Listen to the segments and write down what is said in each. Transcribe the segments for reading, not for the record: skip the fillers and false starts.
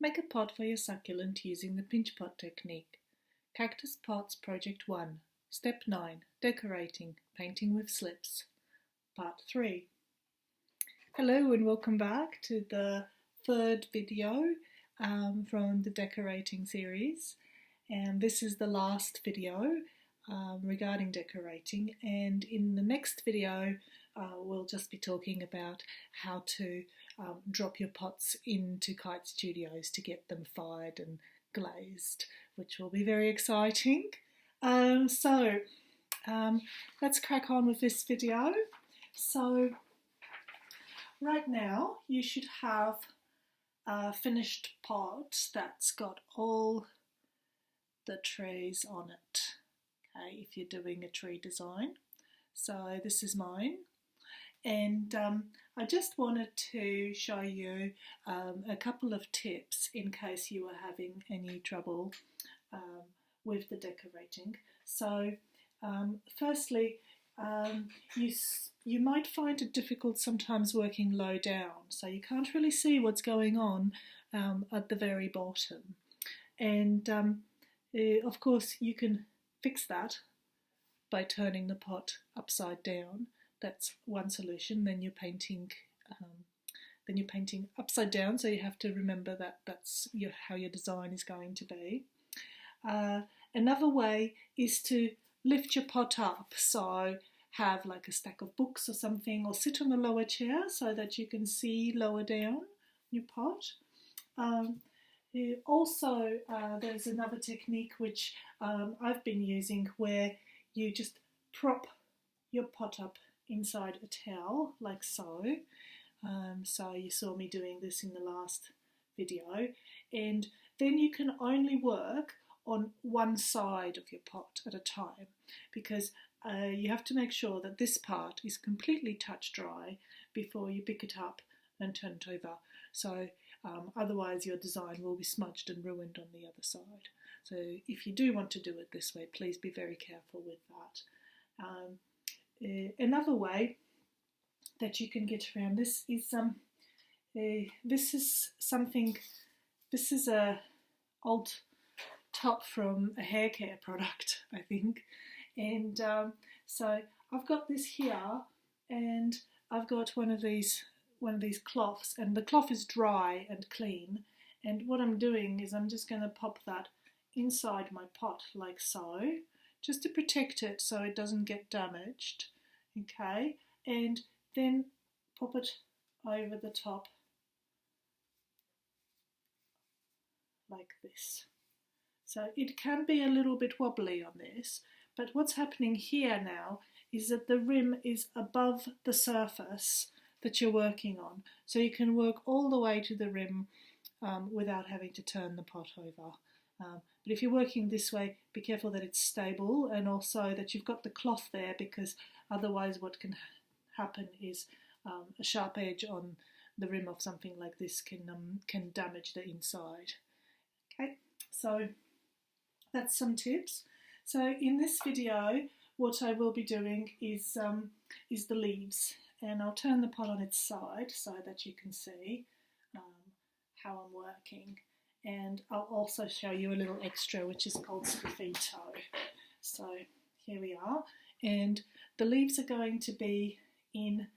Make a pot for your succulent using the pinch pot technique. Cactus Pots Project 1. Step 9. Decorating. Painting with slips. Part 3. Hello and welcome back to the third video from the decorating series. And this is the last video regarding decorating, and in the next video we'll just be talking about how to drop your pots into Kite Studios to get them fired and glazed, which will be very exciting. So let's crack on with this video. So right now you should have a finished pot that's got all the trees on it, okay, if you're doing a tree design. So this is mine, and I just wanted to show you a couple of tips in case you were having any trouble with the decorating. So firstly, you might find it difficult sometimes working low down, so you can't really see what's going on at the very bottom. And of course you can fix that by turning the pot upside down. That's one solution. Then you're painting upside down, so you have to remember that that's how your design is going to be. Another way is to lift your pot up, so have like a stack of books or something, or sit on a lower chair so that you can see lower down your pot. Also, there's another technique which I've been using, where you just prop your pot up inside a towel, like so. So you saw me doing this in the last video, and then you can only work on one side of your pot at a time, because you have to make sure that this part is completely touch dry before you pick it up and turn it over. So otherwise your design will be smudged and ruined on the other side. So if you do want to do it this way, please be very careful with that. Another way that you can get around this is this is a old top from a hair care product, I think, and so I've got this here, and I've got one of these cloths, and the cloth is dry and clean, and what I'm doing is I'm just going to pop that inside my pot like so, just to protect it so it doesn't get damaged, okay, and then pop it over the top like this. So it can be a little bit wobbly on this, but what's happening here now is that the rim is above the surface that you're working on, so you can work all the way to the rim without having to turn the pot over. But if you're working this way, be careful that it's stable, and also that you've got the cloth there, because otherwise what can happen is a sharp edge on the rim of something like this can damage the inside. Okay, so that's some tips. So in this video, what I will be doing is the leaves, and I'll turn the pot on its side so that you can see how I'm working. And I'll also show you a little extra, which is called Sgraffito. So here we are, and the leaves are going to be in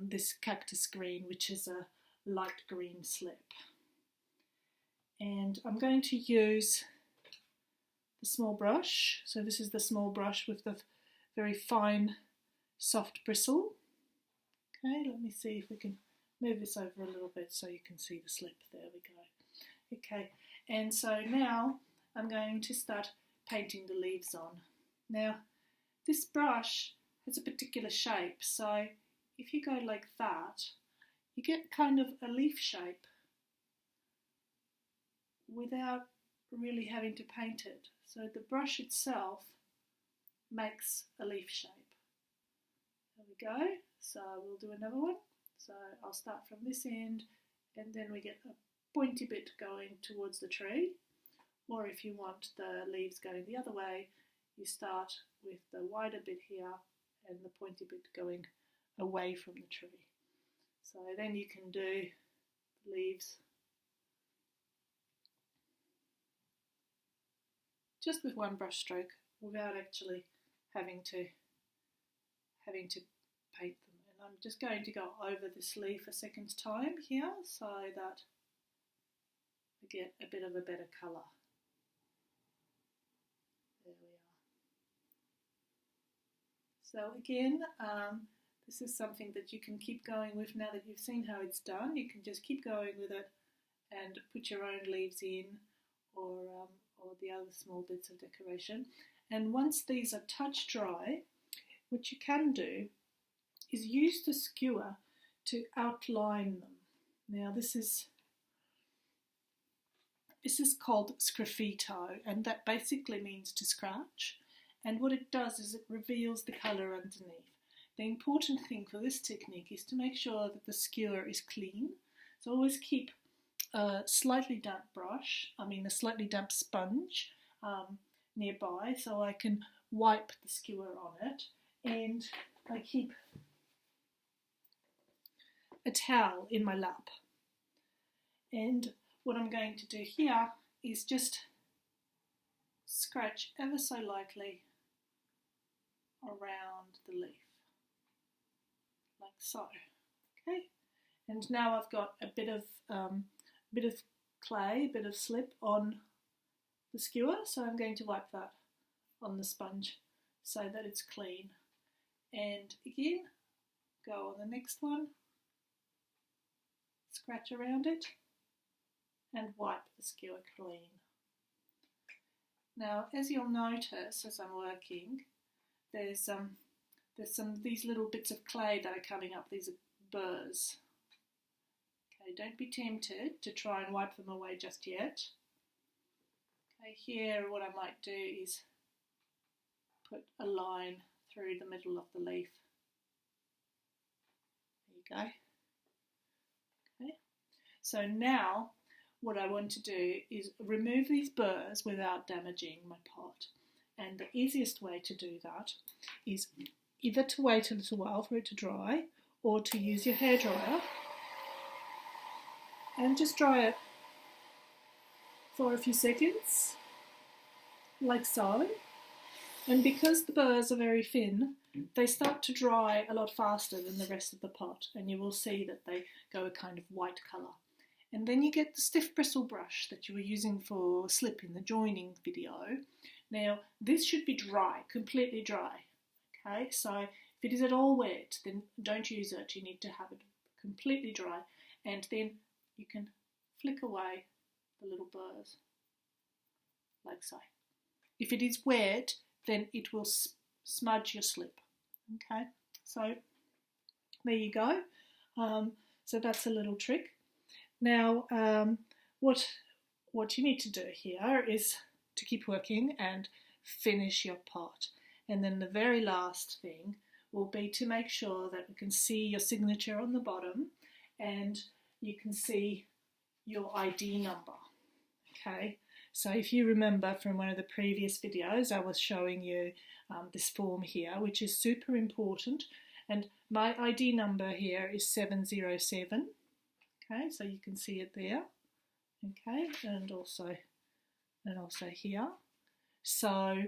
this cactus green, which is a light green slip. And I'm going to use the small brush. So this is the small brush with the very fine, soft bristle. Okay, let me see if we can move this over a little bit so you can see the slip. There we go. Okay, and so now I'm going to start painting the leaves on. Now, this brush has a particular shape, so if you go like that, you get kind of a leaf shape without really having to paint it. So the brush itself makes a leaf shape. There we go. So we'll do another one. So I'll start from this end, and then we get a pointy bit going towards the tree, or if you want the leaves going the other way, you start with the wider bit here and the pointy bit going away from the tree. So then you can do leaves just with one brush stroke without actually having to paint them. And I'm just going to go over this leaf a second time here so that I get a bit of a better colour. There we are. So again, this is something that you can keep going with now that you've seen how it's done. You can just keep going with it and put your own leaves in, or the other small bits of decoration. And once these are touch dry, what you can do is use the skewer to outline them. Now this is called sgraffito, and that basically means to scratch. And what it does is it reveals the colour underneath. The important thing for this technique is to make sure that the skewer is clean. So always keep a slightly damp a slightly damp sponge nearby so I can wipe the skewer on it. And I keep a towel in my lap. And what I'm going to do here is just scratch ever so lightly around the leaf, like so. Okay, and now I've got a bit of clay, a bit of slip on the skewer, so I'm going to wipe that on the sponge so that it's clean. And again, go on the next one, scratch around it, and wipe the skewer clean. Now, as you'll notice as I'm working, there's these little bits of clay that are coming up. These are burrs. Okay, don't be tempted to try and wipe them away just yet. Okay, here what I might do is put a line through the middle of the leaf. There you go. Okay, so now what I want to do is remove these burrs without damaging my pot. And the easiest way to do that is either to wait a little while for it to dry, or to use your hairdryer and just dry it for a few seconds, like so. And because the burrs are very thin, they start to dry a lot faster than the rest of the pot, and you will see that they go a kind of white colour. And then you get the stiff bristle brush that you were using for slip in the joining video. Now, this should be dry, completely dry. Okay, so if it is at all wet, then don't use it. You need to have it completely dry, and then you can flick away the little burrs, like so. If it is wet, then it will smudge your slip. Okay, so there you go. So that's a little trick. Now, what you need to do here is to keep working and finish your pot. And then the very last thing will be to make sure that you can see your signature on the bottom and you can see your ID number. Okay, so if you remember from one of the previous videos, I was showing you this form here, which is super important. And my ID number here is 707. Okay, so you can see it there. Okay, and also here. So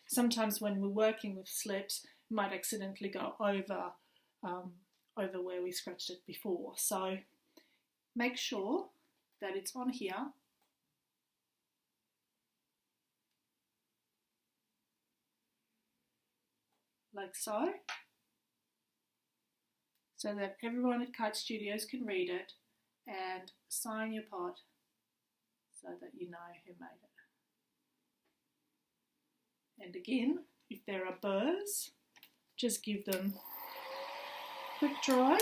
sometimes when we're working with slips, we might accidentally go over where we scratched it before. So make sure that it's on here. Like so. So that everyone at Kite Studios can read it and sign your pot so that you know who made it. And again, if there are burrs, just give them a quick dry.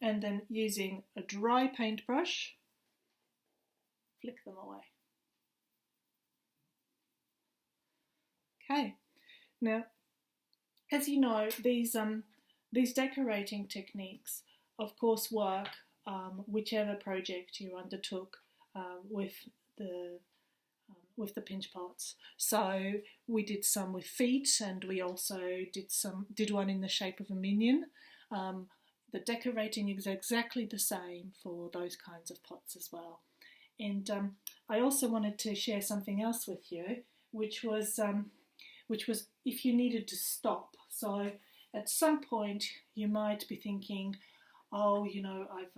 And then using a dry paintbrush, flick them away. Okay, now, as you know, these decorating techniques, of course, work whichever project you undertook with the pinch pots. So we did some with feet, and we also did one in the shape of a minion. the decorating is exactly the same for those kinds of pots as well. And I also wanted to share something else with you, which was if you needed to stop. So at some point you might be thinking, oh, you know, I've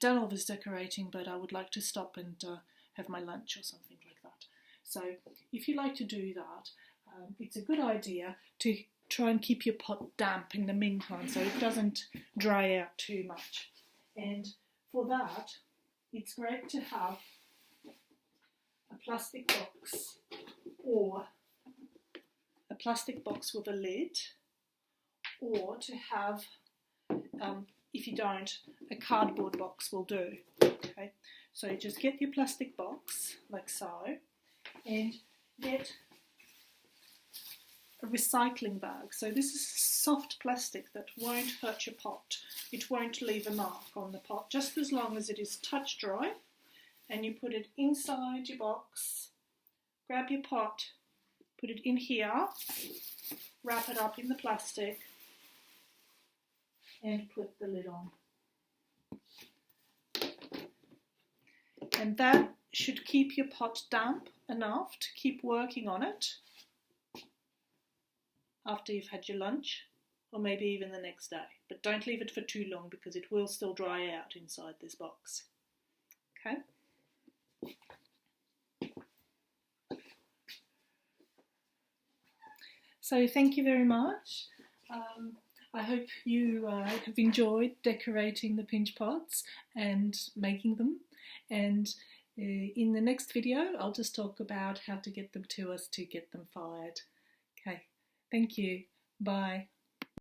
done all this decorating, but I would like to stop and have my lunch or something like that. So if you like to do that, it's a good idea to try and keep your pot damp in the meantime so it doesn't dry out too much. And for that, it's great to have a plastic box, or a plastic box with a lid, or to have, if you don't, a cardboard box will do. Okay, so you just get your plastic box like so, and get a recycling bag. So this is soft plastic that won't hurt your pot. It won't leave a mark on the pot, just as long as it is touch dry. And you put it inside your box, grab your pot, put it in here, wrap it up in the plastic, and put the lid on. And that should keep your pot damp enough to keep working on it after you've had your lunch, or maybe even the next day. But don't leave it for too long because it will still dry out inside this box. Okay? So thank you very much. I hope you have enjoyed decorating the pinch pots and making them. And in the next video, I'll just talk about how to get them to us to get them fired. Okay, thank you. Bye.